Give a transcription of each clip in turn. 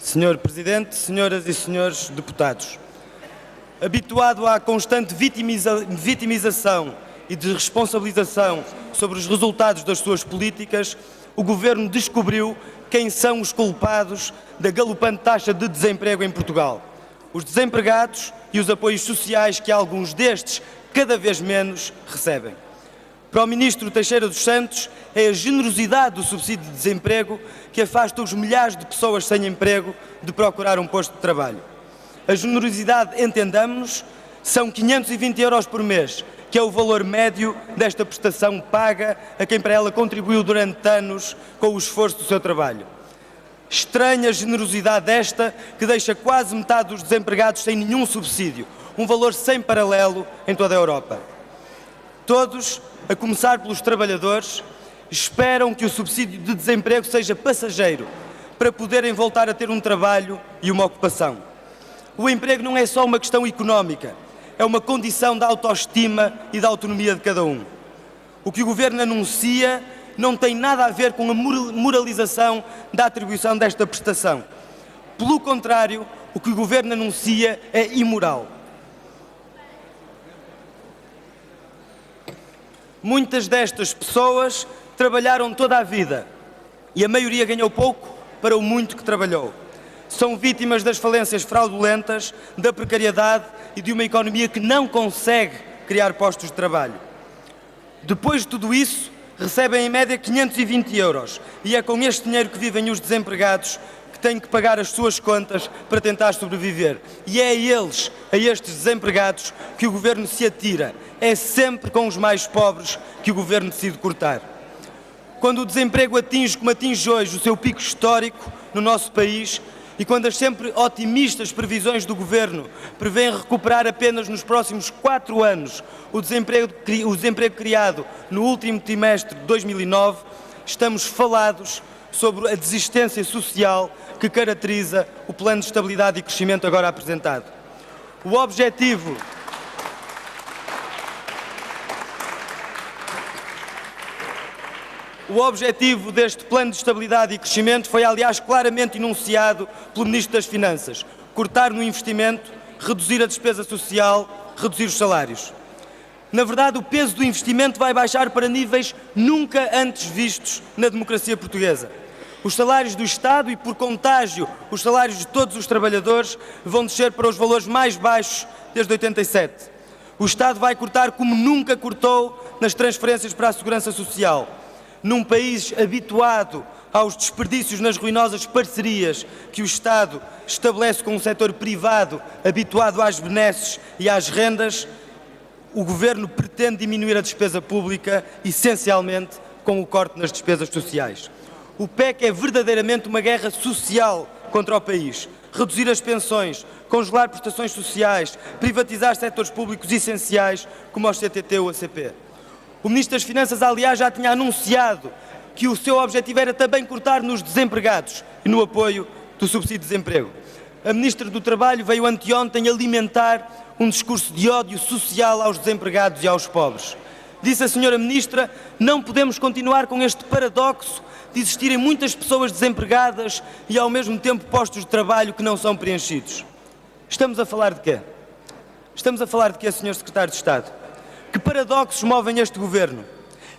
Senhor Presidente, senhoras e senhores deputados, habituado à constante vitimização e desresponsabilização sobre os resultados das suas políticas, o Governo descobriu quem são os culpados da galopante taxa de desemprego em Portugal. Os desempregados e os apoios sociais que alguns destes cada vez menos recebem. Para o Ministro Teixeira dos Santos, é a generosidade do subsídio de desemprego que afasta os milhares de pessoas sem emprego de procurar um posto de trabalho. A generosidade, entendamos-nos, são 520 € por mês, que é o valor médio desta prestação paga a quem para ela contribuiu durante anos com o esforço do seu trabalho. Estranha generosidade esta que deixa quase metade dos desempregados sem nenhum subsídio, um valor sem paralelo em toda a Europa. Todos, a começar pelos trabalhadores, esperam que o subsídio de desemprego seja passageiro para poderem voltar a ter um trabalho e uma ocupação. O emprego não é só uma questão económica, é uma condição da autoestima e da autonomia de cada um. O que o Governo anuncia não tem nada a ver com a moralização da atribuição desta prestação. Pelo contrário, o que o Governo anuncia é imoral. Muitas destas pessoas trabalharam toda a vida e a maioria ganhou pouco para o muito que trabalhou. São vítimas das falências fraudulentas, da precariedade e de uma economia que não consegue criar postos de trabalho. Depois de tudo isso, recebem em média 520 € e é com este dinheiro que vivem os desempregados que têm que pagar as suas contas para tentar sobreviver. E é a eles, a estes desempregados, que o Governo se atira. É sempre com os mais pobres que o Governo decide cortar. Quando o desemprego atinge, como atinge hoje, o seu pico histórico no nosso país, e quando as sempre otimistas previsões do Governo prevêem recuperar apenas nos próximos 4 anos o desemprego criado no último trimestre de 2009, estamos falados sobre a desistência social que caracteriza o Plano de Estabilidade e Crescimento agora apresentado. O objetivo deste Plano de Estabilidade e Crescimento foi, aliás, claramente enunciado pelo Ministro das Finanças: cortar no investimento, reduzir a despesa social, reduzir os salários. Na verdade, o peso do investimento vai baixar para níveis nunca antes vistos na democracia portuguesa. Os salários do Estado e, por contágio, os salários de todos os trabalhadores vão descer para os valores mais baixos desde 87. O Estado vai cortar como nunca cortou nas transferências para a Segurança Social. Num país habituado aos desperdícios nas ruinosas parcerias que o Estado estabelece com o setor privado, habituado às benesses e às rendas, o Governo pretende diminuir a despesa pública, essencialmente com o corte nas despesas sociais. O PEC é verdadeiramente uma guerra social contra o país. Reduzir as pensões, congelar prestações sociais, privatizar setores públicos essenciais, como os CTT ou a CP. O Ministro das Finanças, aliás, já tinha anunciado que o seu objetivo era também cortar nos desempregados e no apoio do subsídio de desemprego. A Ministra do Trabalho veio anteontem alimentar um discurso de ódio social aos desempregados e aos pobres. Disse a Senhora Ministra: não podemos continuar com este paradoxo de existirem muitas pessoas desempregadas e ao mesmo tempo postos de trabalho que não são preenchidos. Estamos a falar de quê? Estamos a falar de quê, Sr. Secretário de Estado? Que paradoxos movem este Governo?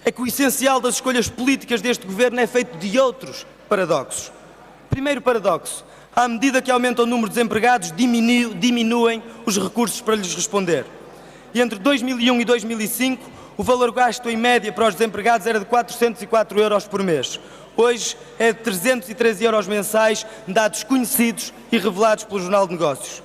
É que o essencial das escolhas políticas deste Governo é feito de outros paradoxos. Primeiro paradoxo: à medida que aumenta o número de desempregados, diminuem os recursos para lhes responder. E entre 2001 e 2005, o valor gasto em média para os desempregados era de 404 € por mês. Hoje é de 313 € mensais, dados conhecidos e revelados pelo Jornal de Negócios.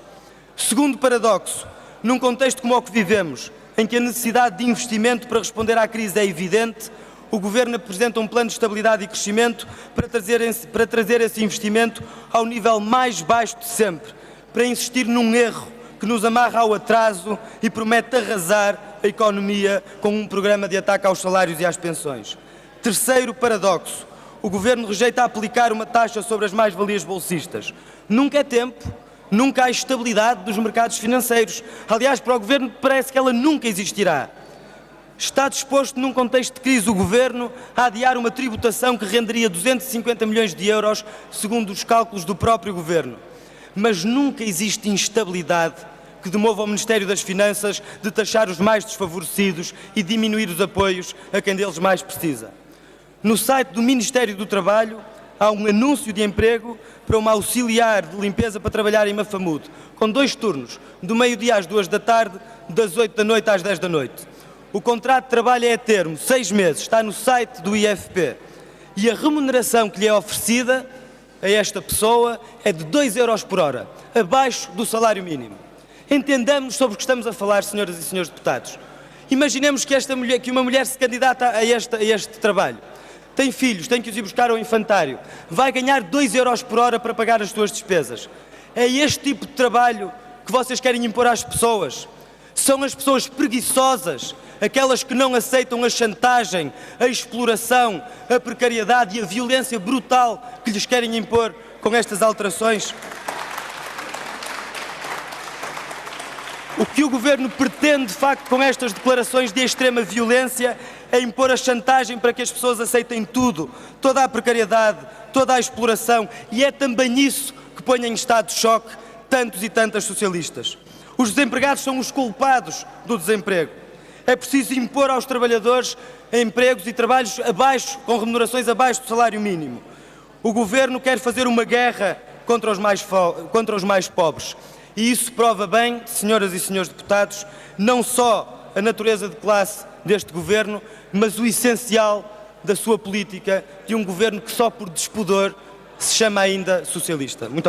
Segundo paradoxo: num contexto como o que vivemos, em que a necessidade de investimento para responder à crise é evidente, o Governo apresenta um plano de estabilidade e crescimento para trazer esse investimento ao nível mais baixo de sempre, para insistir num erro que nos amarra ao atraso e promete arrasar a economia com um programa de ataque aos salários e às pensões. Terceiro paradoxo: o Governo rejeita aplicar uma taxa sobre as mais-valias bolsistas. Nunca é tempo, nunca há estabilidade dos mercados financeiros. Aliás, para o Governo parece que ela nunca existirá. Está disposto, num contexto de crise, o Governo a adiar uma tributação que renderia 250 milhões de euros, segundo os cálculos do próprio Governo. Mas nunca existe instabilidade que demova ao Ministério das Finanças de taxar os mais desfavorecidos e diminuir os apoios a quem deles mais precisa. No site do Ministério do Trabalho há um anúncio de emprego para uma auxiliar de limpeza para trabalhar em Mafamude, com 2 turnos, do meio-dia às 2 da tarde, das 8 da noite às 10 da noite. O contrato de trabalho é a termo, 6 meses, está no site do IFP. E a remuneração que lhe é oferecida a esta pessoa é de 2 euros por hora, abaixo do salário mínimo. Entendamos sobre o que estamos a falar, senhoras e senhores deputados. Imaginemos que uma mulher se candidata a este trabalho. Tem filhos, tem que os ir buscar ao infantário. Vai ganhar 2 euros por hora para pagar as suas despesas. É este tipo de trabalho que vocês querem impor às pessoas? São as pessoas preguiçosas, aquelas que não aceitam a chantagem, a exploração, a precariedade e a violência brutal que lhes querem impor com estas alterações? O que o Governo pretende, de facto, com estas declarações de extrema violência, é impor a chantagem para que as pessoas aceitem tudo, toda a precariedade, toda a exploração, e é também isso que põe em estado de choque tantos e tantas socialistas. Os desempregados são os culpados do desemprego. É preciso impor aos trabalhadores empregos e trabalhos com remunerações abaixo do salário mínimo. O Governo quer fazer uma guerra contra os mais pobres. E isso prova bem, senhoras e senhores deputados, não só a natureza de classe deste Governo, mas o essencial da sua política, de um Governo que só por despudor se chama ainda socialista. Muito obrigado.